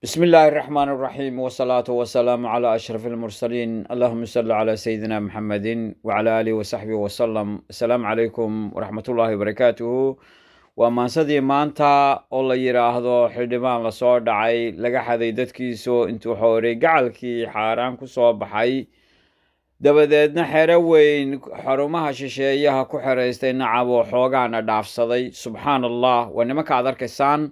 بسم الله الرحمن الرحيم والصلاة والسلام على أشرف المرسلين اللهم صل على سيدنا محمد وعلى آله وصحبه وسلم. السلام عليكم ورحمة الله وبركاته. ومانسدii maanta oo la yiraahdo xildhibaan la soo dhacay laga xaday dadkiisu intuu xoorey gacalkii xaaraan ku soo baxay dabadeedna xero weyn xarumaha shisheeyaha ku xereystay nacabo xoogaana dhaafsaday. subxaan allah, waa nimanka aad arkaysaan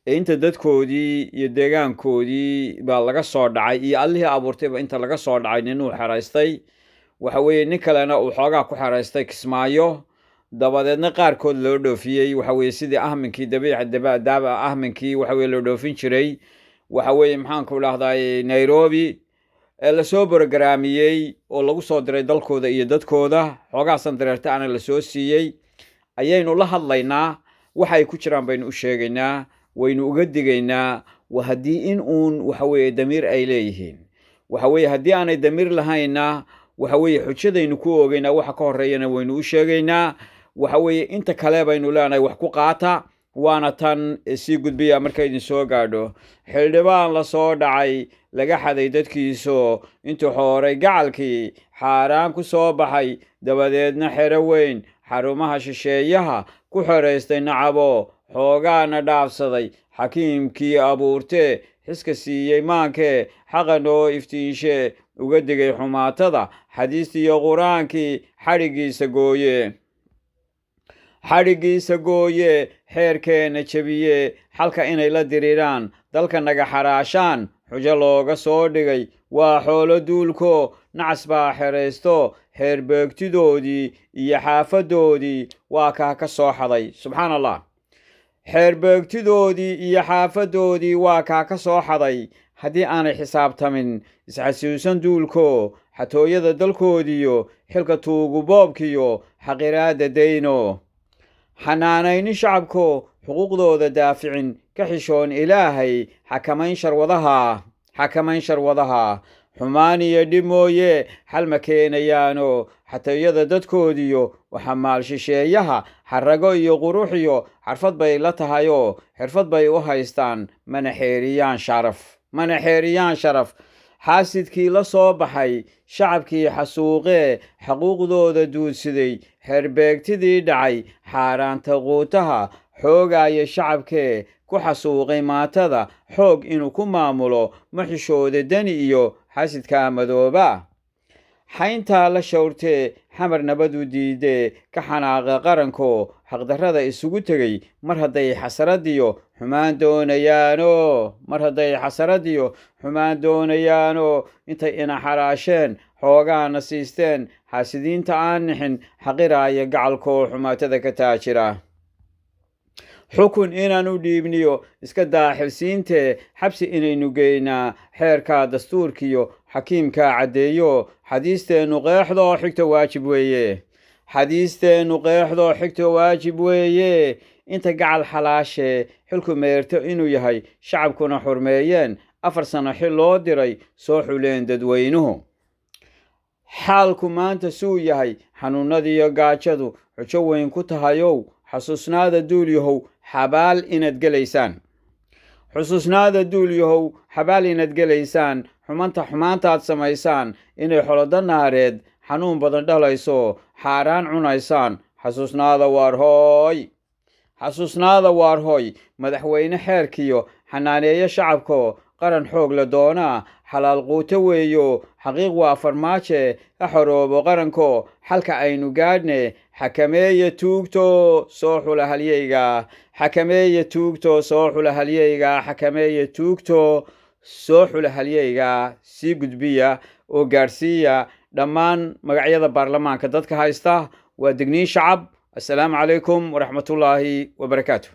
inta dadkoodii iyo deegaankoodii baa laga soo dhacay iyo allihii abuurtayba inta laga soo dhacay ninuu xeraystay. waxa weeye nin kalena uu xoogaa ku xeraystay kismaayo, dabadeedna qaarkood loo dhoofiyey. waxa weeye sidii ahminkii dabiica ahminkii waxa weye loo dhoofin jiray. waxa weeye maxaanku dhahday nairobi lasoo borogaraamiyey oo lagu soo diray dalkooda iyo dadkooda. xoogaasan dareerta ana lasoo siiyey ayaynu la hadlaynaa. waxay ku jiraan baynu u sheegaynaa, waynu uga digaynaa. wa haddii in uun waxa weeye damiir ay leeyihiin, waxa weeye haddii aanay damiir lahayna waxa weeye xujadaynu ku oogaynaa, waxa ka horreeyana waynu u sheegaynaa. waxa weeye inta kale baynu leenahay wax ku qaata, waana tan sii gudbiya markay idin soo gaadho. xildhibaan la soo dhacay laga xaday dadkiisu intuu xooray gacalkii xaaraan ku soo baxay, dabadeedna xero weyn xarumaha shisheeyaha ku xereystay nacabo xoogaana dhaafsaday. xakiimkii abuurtee xiska siiyey maankee xaqa noo iftiinshe uga digay xumaatada xadiistiiyo qur-aankii xadhiggiisa gooye xeerkeenna jebiye xalka inay la diriiraan dalka naga xaraashaan xujo looga soo dhigay. waa xoolo duulko nacas baa xeraysto xeerbeegtidoodii iyo xaafadoodii waa kaa ka soo xaday. subxaan allah, xeerbeegtidoodii iyo xaafadoodii waa kaa ka soo xaday. haddii aanay xisaabtamin isxasuusan duulko xatooyada dalkoodiyo xilka tuugu boobkiyo xaqiraada dayno xanaanaynin shacabko xuquuqdooda daaficin ka xishoon ilaahay xakamayn sharwadaha xumaan iyo dhib mooye xal ma keenayaano xatooyada dadkoodiyo waxamaal shisheeyaha xarago iyo quruxiyo xarfad bay la tahayoo xirfad bay u haystaan mana xeeriyaan sharaf. xaasidkii la soo baxay shacabkii xasuuqee xaquuqdooda duudsiday xeerbeegtidii dhacay xaaraanta quutaha xoogaya shacabkee ku xasuuqay maatada xoog inuu ku maamulo ma xishooda dani iyo xasidkaa madooba. xayntaa la shawrtee xamar nabadu diidee ka xanaaqa qaranko xaqdarrada isugu tegay mar hadday xasaradiyo xumaan doonayaano intay ina xaraasheen xoogaana siisteen xaasidiinta aan nixin xaqiraaya gacalkoo xumaatada ka taajira. xukun inaan u dhiibniyo iska daaxilsiintee xabsi inaynu geynaa xeerkaa dastuurkiyo xakiimkaa caddeeyo xadiisteennu qeexdoo xigto waajib weeye. inta gacal xalaashee xilku meerto inuu yahay shacabkuna xurmeeyeen 4 sano xil loo diray soo xuleen dadweynuhu. xaalku maanta suu yahay xanuunadiiyo gaajadu xujo weyn ku tahayow xasuusnaada duulyahow xabaal inaad gelaysaan xumaantaad samaysaan inay xoloda naareed xanuun badan dhalayso xaaraan cunaysaan. xasuusnaada waarhooy madaxweyne xeerkiyo xanaaneeyo shacabko qaran xoog la doonaa xalaal quuto weeyo xaqiiq waa farmaaje ha xoroobo qaranko xalka aynu gaadhne xakameeya tuugto soo xula halyeyga sii gudbiya oo gaadhsiiya dhammaan magacyada baarlamaanka dadka haysta. waa digniin shacab. السلام عليكم ورحمة الله وبركاته.